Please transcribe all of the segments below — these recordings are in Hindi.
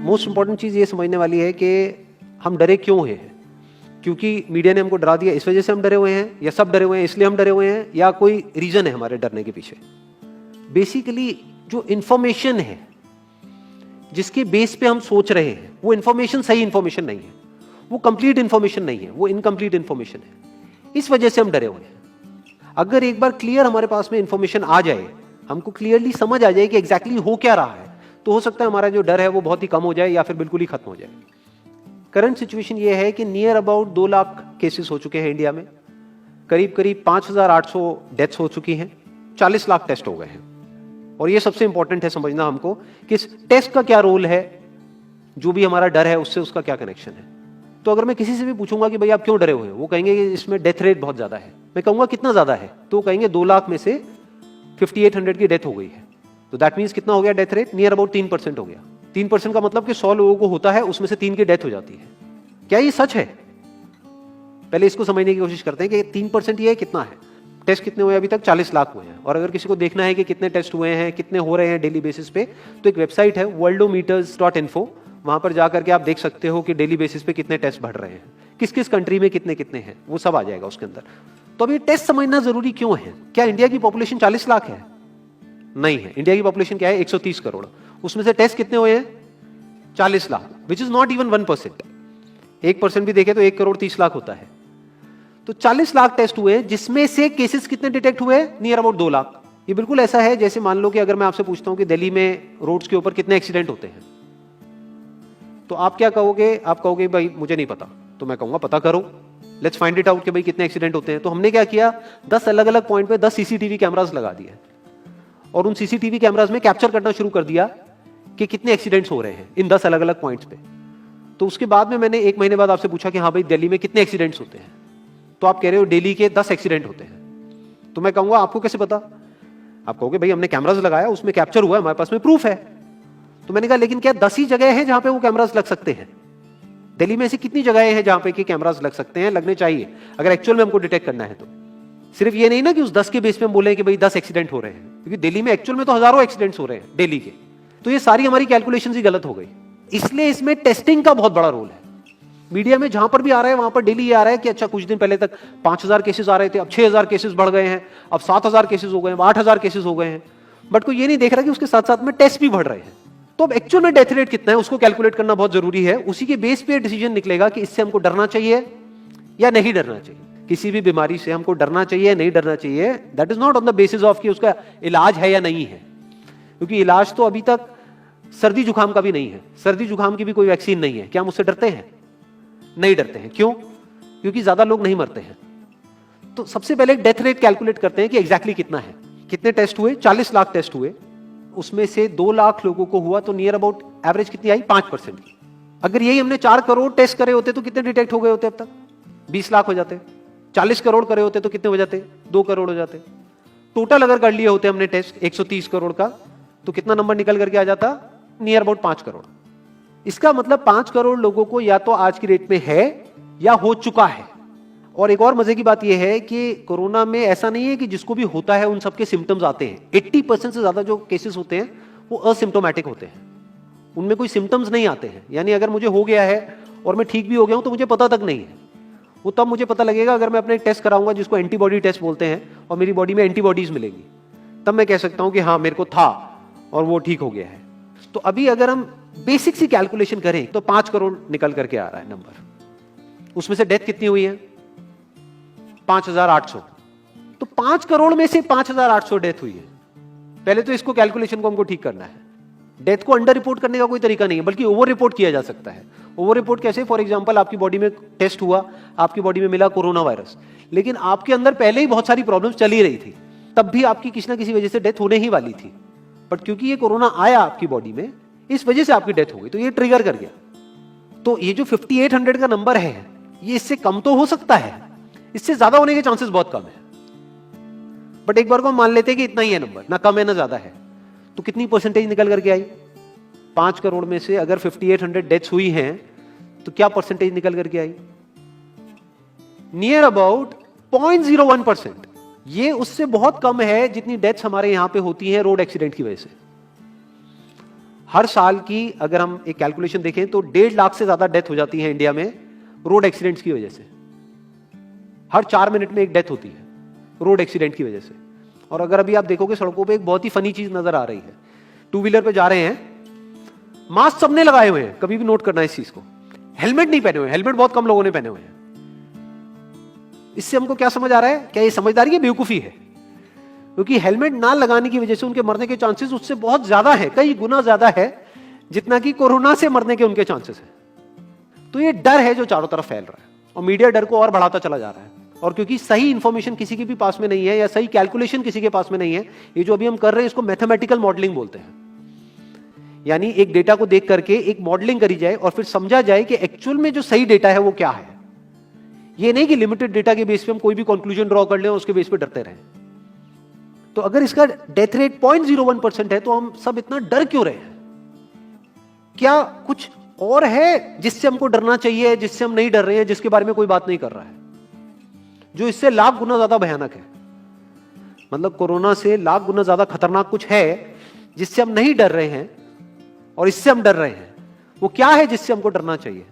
मोस्ट इंपॉर्टेंट चीज़ ये समझने वाली है कि हम डरे क्यों हैं। क्योंकि मीडिया ने हमको डरा दिया इस वजह से हम डरे हुए हैं, या सब डरे हुए हैं इसलिए हम डरे हुए हैं, या कोई रीजन है हमारे डरने के पीछे। बेसिकली जो इंफॉर्मेशन है जिसके बेस पे हम सोच रहे हैं वो इंफॉर्मेशन सही इंफॉर्मेशन नहीं है, वो कंप्लीट इंफॉर्मेशन नहीं है, वो इनकम्प्लीट इंफॉर्मेशन है। इस वजह से हम डरे हुए हैं। अगर एक बार क्लियर हमारे पास में इंफॉर्मेशन आ जाए, हमको क्लियरली समझ आ जाए कि एग्जैक्टली हो क्या रहा है, तो हो सकता है हमारा जो डर है वो बहुत ही कम हो जाए या फिर बिल्कुल ही खत्म हो जाए। करंट सिचुएशन ये है कि नियर अबाउट 2 लाख केसेस हो चुके हैं इंडिया में, करीब करीब 5,800 डेथ्स हो चुकी हैं, 40 लाख टेस्ट हो गए हैं। और ये सबसे इंपॉर्टेंट है समझना हमको कि इस टेस्ट का क्या रोल है, जो भी हमारा डर है उससे उसका क्या कनेक्शन है। तो अगर मैं किसी से भी पूछूंगा कि भाई आप क्यों डरे हुए हो, वो कहेंगे कि इसमें डेथ रेट बहुत ज्यादा है। मैं कहूंगा कितना ज्यादा है, तो वो कहेंगे 2 लाख में से 5800 की डेथ हो गई है। तो दैट मीन्स कितना हो गया डेथ रेट, नियर अबाउट 3% हो गया। 3% का मतलब कि 100 लोगों को होता है, उसमें से 3 की डेथ हो जाती है। क्या ये सच है? पहले इसको समझने की कोशिश करते हैं कि 3% ये कितना है। टेस्ट कितने हुए अभी तक? 40 लाख हुए हैं। और अगर किसी को देखना है कि कितने टेस्ट हुए हैं, कितने हो रहे हैं डेली बेसिस पे, तो एक वेबसाइट है worldometers.info, वहां पर जाकर के आप देख सकते हो कि डेली बेसिस पे कितने टेस्ट बढ़ रहे हैं, किस किस कंट्री में कितने कितने हैं, वो सब आ जाएगा उसके अंदर। तो अभी टेस्ट समझना जरूरी क्यों है? क्या इंडिया की पॉपुलेशन 40 लाख है? नहीं है। इंडिया की पॉपुलेशन क्या है? 130 करोड़। उसमें से टेस्ट कितने हुए हैं? 40 lakh, which is not even 1%। 1% भी देखे तो 1 करोड़ 30 लाख होता है। तो 40 लाख टेस्ट हुए, जिसमें से केसेस कितने डिटेक्ट हुए? Near about 2 lakh. ये बिल्कुल ऐसा है जैसे मान लो कि अगर मैं आपसे पूछता हूं कि दिल्ली में रोड्स के ऊपर कितने एक्सीडेंट होते हैं, तो आप क्या कहोगे? आप कहोगे भाई मुझे नहीं पता। तो मैं कहूंगा पता करो, लेट्स फाइंड इट आउट कि भाई कितने एक्सीडेंट होते हैं। तो हमने क्या किया, 10 अलग अलग पॉइंट पे 10 सीसीटीवी कैमरास लगा दिए और उन सीसीटीवी कैमरास में कैप्चर करना शुरू कर दिया कि कितने एक्सीडेंट्स हो रहे हैं इन 10 अलग अलग पॉइंट्स पे। तो उसके बाद में मैंने 1 महीने बाद आपसे पूछा कि हाँ भाई दिल्ली में कितने एक्सीडेंट्स होते हैं, तो आप कह रहे हो दिल्ली के 10 एक्सीडेंट होते हैं। तो मैं कहूंगा आपको कैसे पता? आप कहोगे भाई हमने कैमरास लगाया, उसमें कैप्चर हुआ है, हमारे पास में प्रूफ है। तो मैंने कहा लेकिन क्या 10 ही जगह है जहां पे वो कैमरास लग सकते हैं? दिल्ली में ऐसी कितनी जगहें हैं जहां पे कि कैमरास लग सकते हैं, लगने चाहिए अगर एक्चुअल में हमको डिटेक्ट करना है। तो सिर्फ ये नहीं ना कि उस 10 के बेस पे हम बोले कि भाई 10 एक्सीडेंट हो रहे हैं, क्योंकि दिल्ली में एक्चुअल में तो हजारों एक्सीडेंट्स हो रहे हैं डेली के। तो ये सारी हमारी कैलकुलेशंस ही गलत हो गई। इसलिए इसमें टेस्टिंग का बहुत बड़ा रोल है। मीडिया में जहां पर भी आ रहा है वहां पर डेली ये आ रहा है कि अच्छा कुछ दिन पहले तक 5,000 केसेस आ रहे थे, अब 6,000 केसेस बढ़ गए हैं, अब 7,000 केसेस हो गए हैं, 8,000 केसेस हो गए हैं। बट कोई ये नहीं देख रहा कि उसके साथ साथ में टेस्ट भी बढ़ रहे हैं। तो अब एक्चुअल में डेथ रेट कितना है उसको कैलकुलेट करना बहुत जरूरी है। उसी के बेस पे डिसीजन निकलेगा कि इससे हमको डरना चाहिए या नहीं डरना चाहिए। किसी भी बीमारी से हमको डरना चाहिए नहीं डरना चाहिए, that is not on the basis of कि उसका इलाज है या नहीं है। क्योंकि इलाज तो अभी तक सर्दी जुकाम का भी नहीं है, सर्दी जुकाम की भी कोई वैक्सीन नहीं है। क्या हम उससे डरते हैं? नहीं डरते हैं। क्यों? क्योंकि ज्यादा लोग नहीं मरते हैं। तो सबसे पहले डेथ रेट कैलकुलेट करते हैं कि एग्जैक्टली कितना है। कितने टेस्ट हुए? 40 लाख टेस्ट हुए, उसमें से 2 लाख लोगों को हुआ, तो नियर अबाउट एवरेज कितनी आई? 5% की। अगर यही हमने 4 करोड़ टेस्ट करे होते तो कितने डिटेक्ट हो गए होते? अब तक 20 लाख हो जाते। 40 करोड़ करे होते तो कितने हो जाते? 2 करोड़ हो जाते। टोटल अगर कर लिए होते हमने टेस्ट 130 करोड़ का, तो कितना नंबर निकल करके आ जाता? Near about 5 crore. इसका मतलब 5 करोड़ लोगों को या तो आज की डेट में है या हो चुका है। और एक और मजे की बात यह है कि कोरोना में ऐसा नहीं है कि जिसको भी होता है उन सबके सिम्टम्स आते हैं। 80% से ज्यादा जो केसेस होते हैं वो असिम्टोमेटिक होते हैं, उनमें कोई सिम्टम्स नहीं आते हैं। यानी अगर मुझे हो गया है और मैं ठीक भी हो गया हूं तो मुझे पता तक नहीं है। वो तब मुझे पता लगेगा अगर मैं अपने टेस्ट कराऊंगा जिसको एंटीबॉडी टेस्ट बोलते हैं, और मेरी बॉडी में एंटीबॉडीज मिलेंगी, तब मैं कह सकता हूं कि हाँ मेरे को था और वो ठीक हो गया है। तो अभी अगर हम बेसिक सी कैलकुलेशन करें तो 5 करोड़ निकल करके आ रहा है नंबर। उसमें से डेथ कितनी हुई है? 5,800। तो 5 करोड़ में से 5,800 डेथ हुई है। पहले तो इसको कैलकुलेशन को हमको ठीक करना है। डेथ को अंडर रिपोर्ट करने का कोई तरीका नहीं है, बल्कि ओवर रिपोर्ट किया जा सकता है। ओवर रिपोर्ट कैसे? फॉर एग्जांपल आपकी बॉडी में टेस्ट हुआ, आपकी बॉडी में मिला कोरोना वायरस, लेकिन आपके अंदर पहले ही बहुत सारी प्रॉब्लम्स चली रही थी, तब भी आपकी किसी ना किसी वजह से डेथ होने ही वाली थी। बट क्योंकि ये कोरोना आया आपकी बॉडी में, इस वजह से आपकी डेथ हो गई, तो ये ट्रिगर कर गया। तो ये जो 5800 का नंबर है, ये इससे कम तो हो सकता है, इससे ज्यादा होने के चांसेस बहुत कम है। बट एक बार को हम मान लेते हैं कि इतना ही है नंबर, ना कम है ना ज्यादा है, तो कितनी परसेंटेज निकल करके आई? 5 करोड़ में से अगर 5800 डेथ्स हुई हैं तो क्या परसेंटेज निकल करके आई? Near about 0.01%। ये उससे बहुत कम है जितनी डेथ्स हमारे यहां पे होती हैं रोड एक्सीडेंट की वजह से। हर साल की अगर हम एक कैलकुलेशन देखें तो 1.5 लाख से ज्यादा डेथ हो जाती है इंडिया में रोड एक्सीडेंट्स की वजह से। हर 4 मिनट में एक डेथ होती है रोड एक्सीडेंट की वजह से। और अगर अभी आप देखोगे सड़कों पे एक बहुत ही फनी चीज नजर आ रही है, टू व्हीलर पे जा रहे हैं, मास्क सबने लगाए हुए हैं, कभी भी नोट करना इस चीज को, हेलमेट नहीं पहने हुए, हेलमेट बहुत कम लोगों ने पहने हुए हैं। इससे हमको क्या समझ आ रहा है? क्या ये समझदारी है, बेवकूफी है? क्योंकि हेलमेट ना लगाने की वजह से उनके मरने के चांसेस उससे बहुत ज्यादा है, कई गुना ज्यादा है जितना कि कोरोना से मरने के उनके चांसेस है। तो ये डर है जो चारों तरफ फैल रहा है और मीडिया डर को और बढ़ाता चला जा रहा है। और क्योंकि सही इंफॉर्मेशन किसी के भी पास में नहीं है या सही कैलकुलेशन किसी के पास में नहीं है, ये जो अभी हम कर रहे हैं इसको मैथमेटिकल मॉडलिंग बोलते हैं। यानी एक डेटा को देख करके एक मॉडलिंग करी जाए और फिर समझा जाए कि एक्चुअल में जो सही डेटा है वो क्या है। ये नहीं कि लिमिटेड डेटा के बेस पे हम कोई भी कंक्लूजन ड्रॉ कर लें और उसके बेस पे डरते रहें। तो अगर इसका डेथ रेट 0.01% है तो हम सब इतना डर क्यों रहे हैं? क्या कुछ और है जिससे हमको डरना चाहिए, जिससे हम नहीं डर रहे हैं, जिसके बारे में कोई बात नहीं कर रहा है, जो इससे लाख गुना ज्यादा भयानक है? मतलब कोरोना से लाख गुना ज्यादा खतरनाक कुछ है जिससे हम नहीं डर रहे हैं और इससे हम डर रहे हैं। वो क्या है जिससे हमको डरना चाहिए?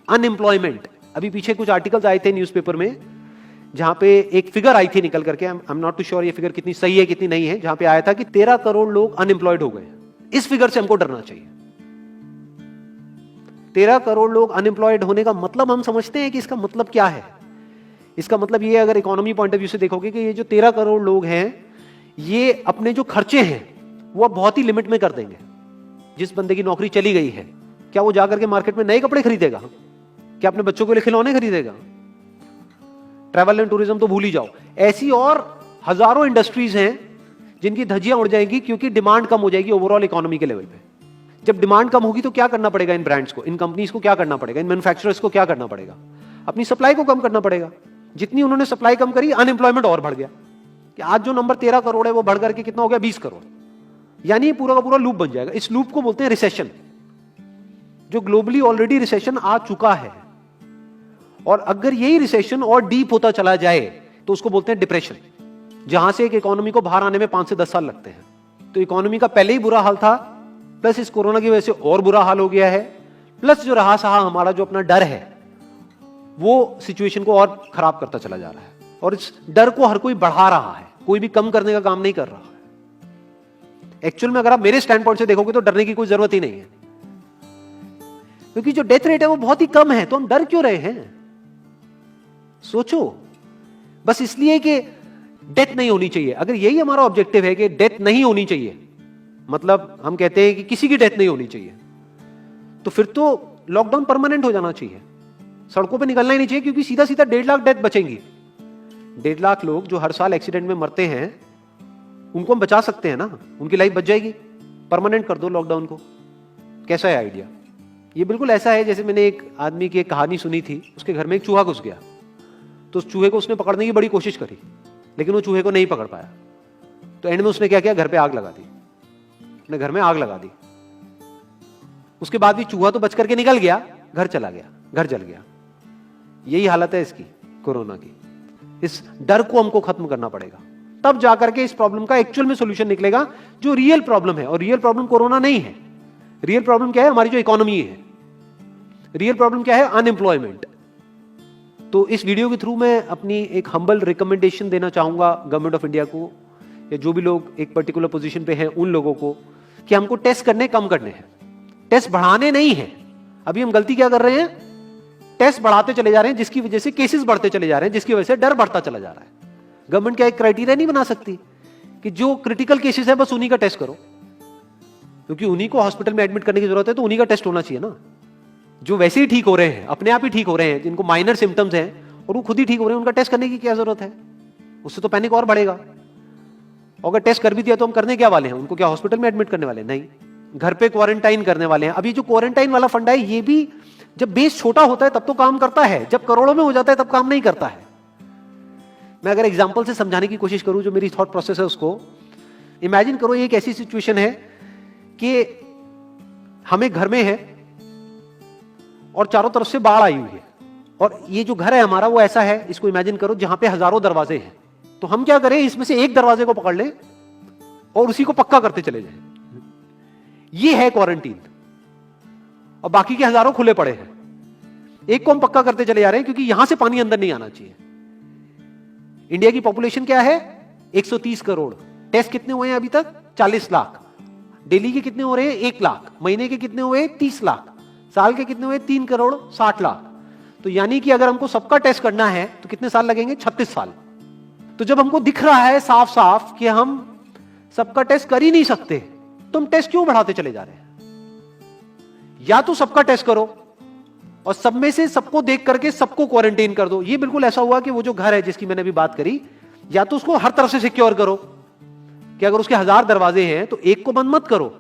अनएम्प्लॉयमेंट। अभी पीछे कुछ आर्टिकल्स आए थे न्यूज़पेपर में जहां पे एक फिगर आई थी निकल करके, I am not too sure ये फिगर कितनी सही है कितनी नहीं है, जहां पे आया था कि 13 करोड़ लोग अनएम्प्लॉयड हो गए। इस फिगर से हमको डरना चाहिए। 13 करोड़ लोग अनएम्प्लॉयड होने का मतलब हम समझते हैं कि इसका मतलब क्या है? इसका मतलब ये, अगर इकोनॉमी पॉइंट ऑफ व्यू से देखोगे, कि ये जो 13 करोड़ लोग हैं ये अपने जो खर्चे हैं वो बहुत ही लिमिट में कर देंगे। जिस बंदे की नौकरी चली गई है, क्या वो जाकर के मार्केट में नए कपड़े खरीदेगा? क्या अपने बच्चों के लिए खिलौने खरीदेगा? ट्रैवल एंड टूरिज्म तो भूल ही जाओ। ऐसी और हजारों इंडस्ट्रीज हैं जिनकी धज्जियां उड़ जाएंगी क्योंकि डिमांड कम हो जाएगी ओवरऑल इकोनॉमी के लेवल पे। जब डिमांड कम होगी तो क्या करना पड़ेगा इन ब्रांड्स को, इन कंपनीज को क्या करना पड़ेगा, इन मैन्युफैक्चरर्स को क्या करना पड़ेगा? अपनी सप्लाई को कम करना पड़ेगा। जितनी उन्होंने सप्लाई कम करी, अनएम्प्लॉयमेंट और बढ़ गया कि आज जो नंबर 13 करोड़ है वो बढ़ करके कितना हो गया? 20 करोड़। यानी पूरा का पूरा लूप बन जाएगा। इस लूप को बोलते हैं रिसेशन, जो ग्लोबली ऑलरेडी रिसेशन आ चुका है। और अगर यही रिसेशन और डीप होता चला जाए तो उसको बोलते हैं डिप्रेशन, जहां से एक इकोनॉमी को बाहर आने में 5 से 10 साल लगते हैं। तो इकोनॉमी का पहले ही बुरा हाल था, प्लस इस कोरोना की वजह से और बुरा हाल हो गया है, प्लस जो रहा सहा हमारा जो अपना डर है वो सिचुएशन को और खराब करता चला जा रहा है। और इस डर को हर कोई बढ़ा रहा है, कोई भी कम करने का काम नहीं कर रहा है। एक्चुअल में अगर आप मेरे स्टैंड पॉइंट से देखोगे तो डरने की कोई जरूरत ही नहीं है, क्योंकि जो डेथ रेट है वो बहुत ही कम है। तो हम डर क्यों रहे हैं? सोचो। बस इसलिए कि डेथ नहीं होनी चाहिए। अगर यही हमारा ऑब्जेक्टिव है कि डेथ नहीं होनी चाहिए, मतलब हम कहते हैं कि किसी की डेथ नहीं होनी चाहिए, तो फिर तो लॉकडाउन परमानेंट हो जाना चाहिए, सड़कों पे निकलना ही नहीं चाहिए, क्योंकि सीधा सीधा 1.5 लाख डेथ बचेंगी। 1.5 लाख लोग जो हर साल एक्सीडेंट में मरते हैं उनको हम बचा सकते हैं ना, उनकी लाइफ बच जाएगी। परमानेंट कर दो लॉकडाउन को। कैसा है आइडिया? ये बिल्कुल ऐसा है जैसे मैंने एक आदमी की एक कहानी सुनी थी। उसके घर में एक चूहा घुस गया, तो उस चूहे को उसने पकड़ने की बड़ी कोशिश करी, लेकिन वो चूहे को नहीं पकड़ पाया। तो एंड में उसने क्या किया? घर पे आग लगा दी, अपने घर में आग लगा दी। उसके बाद भी चूहा तो बच करके निकल गया, घर चला गया, घर जल गया। यही हालत है इसकी, कोरोना की। इस डर को हमको खत्म करना पड़ेगा, तब जाकर के इस प्रॉब्लम का एक्चुअल में सॉल्यूशन निकलेगा, जो रियल प्रॉब्लम है। और रियल प्रॉब्लम कोरोना नहीं है। रियल प्रॉब्लम क्या है? हमारी जो इकोनॉमी है। रियल प्रॉब्लम क्या है? अनएम्प्लॉयमेंट। तो इस वीडियो के थ्रू मैं अपनी एक हम्बल रिकमेंडेशन देना चाहूंगा गवर्नमेंट ऑफ इंडिया को, या जो भी लोग एक पर्टिकुलर पोजीशन पे हैं उन लोगों को, कि हमको टेस्ट करने कम करने हैं, टेस्ट बढ़ाने नहीं है। अभी हम गलती क्या कर रहे हैं? टेस्ट बढ़ाते चले जा रहे हैं, जिसकी वजह से केसेस बढ़ते चले जा रहे हैं, जिसकी वजह से डर बढ़ता चला जा रहा है। गवर्नमेंट क्या एक क्राइटेरिया नहीं बना सकती कि जो क्रिटिकल केसेस है बस उन्हीं का टेस्ट करो, क्योंकि उन्हीं को हॉस्पिटल में एडमिट करने की जरूरत है, तो उन्हीं का टेस्ट होना चाहिए ना। जो वैसे ही ठीक हो रहे हैं, अपने आप ही ठीक हो रहे हैं, जिनको माइनर सिम्टम्स हैं और वो खुद ही ठीक हो रहे हैं, उनका टेस्ट करने की क्या जरूरत है? उससे तो पैनिक और बढ़ेगा। और अगर टेस्ट कर भी दिया तो हम करने क्या वाले हैं? उनको क्या हॉस्पिटल में एडमिट करने वाले? नहीं, घर पे क्वारंटाइन करने वाले हैं। अभी जो क्वारंटाइन वाला फंडा है, ये भी जब बेस छोटा होता है तब तो काम करता है, जब करोड़ों में हो जाता है तब काम नहीं करता है। मैं अगर एग्जांपल से समझाने की कोशिश करूं, जो मेरी थॉट प्रोसेस है उसको इमेजिन करो। एक ऐसी सिचुएशन है कि हमें घर में है और चारों तरफ से बाढ़ आई हुई है, और ये जो घर है हमारा वो ऐसा है, इसको इमेजिन करो, जहां पे हजारों दरवाजे हैं। तो हम क्या करें? इसमें से एक दरवाजे को पकड़ लें और उसी को पक्का करते चले जाएं। ये है क्वारंटीन, और बाकी के हजारों खुले पड़े हैं। एक को हम पक्का करते चले जा रहे हैं क्योंकि यहां से पानी अंदर नहीं आना चाहिए। इंडिया की पॉपुलेशन क्या है? 130 करोड़। टेस्ट कितने हुए हैं अभी तक? 40 लाख। दिल्ली के कितने हो रहे हैं? 1 लाख। महीने के कितने हुए? 30 लाख। साल के कितने हुए? 3 करोड़ 60 लाख। तो यानी कि अगर हमको सबका टेस्ट करना है तो कितने साल लगेंगे? 36 साल। तो जब हमको दिख रहा है साफ साफ कि हम सबका टेस्ट कर ही नहीं सकते, तो हम टेस्ट क्यों बढ़ाते चले जा रहे हैं? या तो सबका टेस्ट करो और सब में से सबको देख करके सबको क्वारंटाइन कर दो। ये बिल्कुल ऐसा हुआ कि वो जो घर है जिसकी मैंने अभी बात करी, या तो उसको हर तरफ से सिक्योर करो कि अगर उसके 1000 दरवाजे हैं तो एक को बंद मत करो,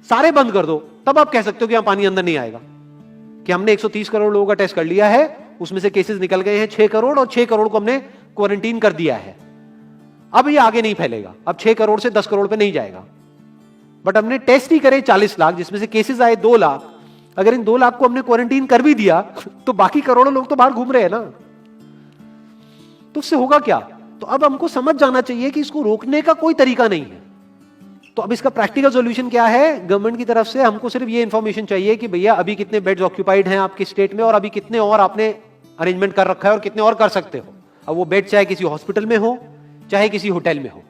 सारे बंद कर दो। तब आप कह सकते हो कि यहां पानी अंदर नहीं आएगा, कि हमने 130 करोड़ लोगों का टेस्ट कर लिया है, उसमें से केसेस निकल गए हैं 6 करोड़ और 6 करोड़ को हमने क्वारंटीन कर दिया है, अब ये आगे नहीं फैलेगा, अब 6 करोड़ से 10 करोड़ पे नहीं जाएगा। बट हमने टेस्ट ही करे 40 लाख, जिसमें से केसेस आए 2 लाख। अगर इन 2 लाख को हमने क्वारंटीन कर भी दिया तो बाकी करोड़ों लोग तो बाहर घूम रहे हैं ना, तो उससे होगा क्या? तो अब हमको समझ जाना चाहिए कि इसको रोकने का कोई तरीका नहीं है। तो अब इसका प्रैक्टिकल सॉल्यूशन क्या है? गवर्नमेंट की तरफ से हमको सिर्फ ये इंफॉर्मेशन चाहिए कि भैया अभी कितने बेड्स ऑक्यूपाइड हैं आपके स्टेट में, और अभी कितने और आपने अरेंजमेंट कर रखा है और कितने और कर सकते हो। अब वो बेड चाहे किसी हॉस्पिटल में हो चाहे किसी होटल में हो।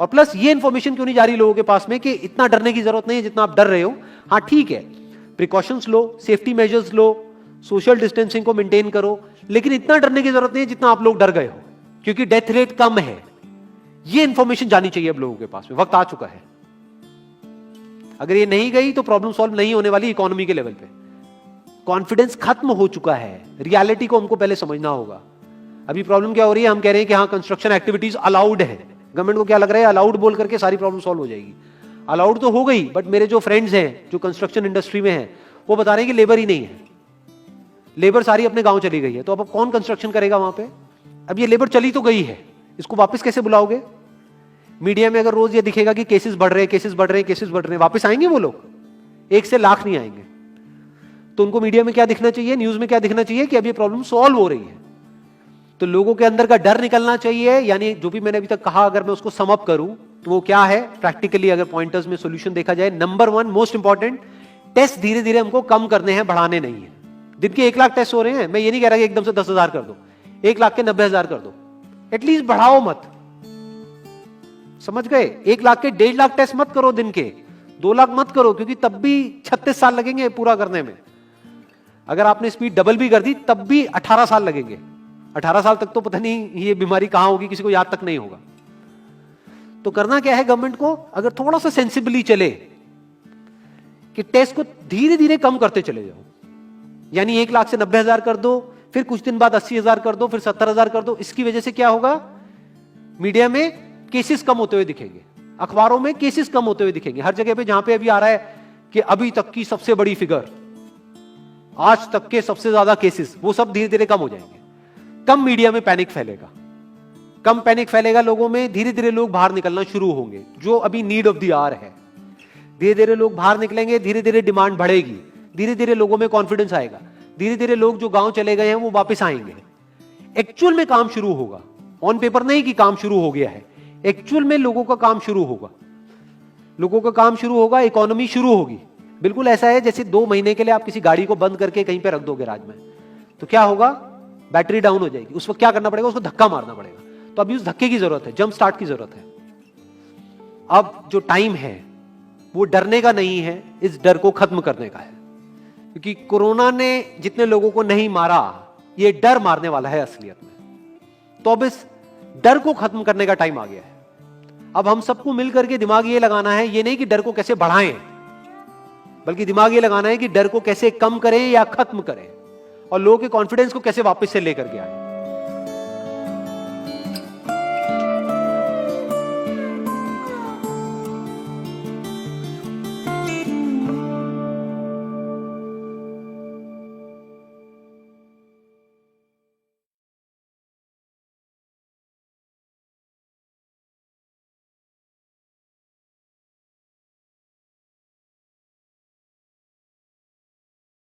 और प्लस ये इंफॉर्मेशन क्यों नहीं जा रही लोगों के पास में कि इतना डरने की जरूरत नहीं है जितना आप डर रहे हो। हाँ ठीक है, प्रिकॉशंस लो, सेफ्टी मेजर्स लो, सोशल डिस्टेंसिंग को मेंटेन करो, लेकिन इतना डरने की जरूरत नहीं है जितना आप लोग डर गए हो, क्योंकि डेथ रेट कम है। ये इंफॉर्मेशन जानी चाहिए अब लोगों के पास में, वक्त आ चुका है। अगर ये नहीं गई तो प्रॉब्लम सॉल्व नहीं होने वाली इकोनॉमी के लेवल पे। कॉन्फिडेंस खत्म हो चुका है, रियलिटी को हमको पहले समझना होगा। अभी प्रॉब्लम क्या हो रही है? हम कह रहे हैं कि हाँ कंस्ट्रक्शन एक्टिविटीज अलाउड है। गवर्नमेंट को क्या लग रहा है? अलाउड बोल करके सारी प्रॉब्लम सॉल्व हो जाएगी। अलाउड तो हो गई, बट मेरे जो फ्रेंड्स हैं जो कंस्ट्रक्शन इंडस्ट्री में हैं वो बता रहे हैं कि लेबर ही नहीं है, लेबर सारी अपने गांव चली गई है। तो अब कौन कंस्ट्रक्शन करेगा वहां पे? अब ये लेबर चली तो गई है, इसको वापस कैसे बुलाओगे? मीडिया में अगर रोज ये दिखेगा कि केसेस बढ़ रहे हैं, केसेस बढ़ रहे हैं, केसेस बढ़ रहे हैं, वापस आएंगे वो लोग? 1 से लाख नहीं आएंगे। तो उनको मीडिया में क्या दिखना चाहिए, न्यूज में क्या दिखना चाहिए? कि अब ये प्रॉब्लम सॉल्व हो रही है। तो लोगों के अंदर का डर निकलना चाहिए। यानी जो भी मैंने अभी तक कहा, अगर मैं उसको सम अप करूं तो वो क्या है प्रैक्टिकली, अगर पॉइंटर्स में सॉल्यूशन देखा जाए। नंबर 1 मोस्ट इंपॉर्टेंट, टेस्ट धीरे धीरे हमको कम करने हैं, बढ़ाने नहीं है। दिन के 1 लाख टेस्ट हो रहे हैं, मैं ये नहीं कह रहा कि एकदम से 10,000 कर दो, 1 लाख के 90,000 कर दो, एटलीस्ट बढ़ाओ मत। समझ गए? 1 लाख के 1.5 लाख टेस्ट मत करो दिन के, 2 लाख मत करो, क्योंकि तब भी 36 साल लगेंगे पूरा करने में। अगर आपने स्पीड डबल भी कर दी तब भी 18 साल लगेंगे। 18 साल तक तो पता नहीं ये बीमारी कहां होगी, किसी को याद तक नहीं होगा। तो करना क्या है गवर्नमेंट को? अगर थोड़ा सा सेंसिबली चले कि टेस्ट को धीरे धीरे कम करते चले जाओ, यानी 1 लाख से 90,000 कर दो, फिर कुछ दिन बाद 80,000 कर दो, फिर 70,000 कर दो। इसकी वजह से क्या होगा? मीडिया में केसेस कम होते हुए दिखेंगे, अखबारों में केसेस कम होते हुए दिखेंगे, हर जगह पे जहां पे अभी आ रहा है कि अभी तक की सबसे बड़ी फिगर, आज तक के सबसे ज्यादा केसेस, वो सब धीरे धीरे कम हो जाएंगे। कम मीडिया में पैनिक फैलेगा, कम पैनिक फैलेगा लोगों में, धीरे धीरे लोग बाहर निकलना शुरू होंगे, जो अभी नीड ऑफ द आवर है। धीरे धीरे लोग बाहर निकलेंगे, धीरे धीरे डिमांड बढ़ेगी, धीरे धीरे लोगों में कॉन्फिडेंस आएगा, धीरे धीरे लोग जो गांव चले गए हैं वो वापस आएंगे। एक्चुअल में काम शुरू होगा, ऑन पेपर नहीं कि काम शुरू हो गया है, एक्चुअल में लोगों का काम शुरू होगा, लोगों का काम शुरू होगा, इकोनॉमी शुरू होगी। बिल्कुल ऐसा है जैसे 2 महीने के लिए आप किसी गाड़ी को बंद करके कहीं पे रख दोगे राज में, तो क्या होगा? बैटरी डाउन हो जाएगी। उस वक्त क्या करना पड़ेगा? उसको धक्का मारना पड़ेगा। तो अभी उस धक्के की जरूरत है, जंप स्टार्ट की जरूरत है। अब जो टाइम है वो डरने का नहीं है, इस डर को खत्म करने का है। क्योंकि कोरोना ने जितने लोगों को नहीं मारा, ये डर मारने वाला है असलियत में। तो अब इस डर को खत्म करने का टाइम आ गया है। अब हम सबको मिलकर के दिमाग ये लगाना है, ये नहीं कि डर को कैसे बढ़ाएं, बल्कि दिमाग ये लगाना है कि डर को कैसे कम करें या खत्म करें, और लोगों के कॉन्फिडेंस को कैसे वापस से लेकर के आए।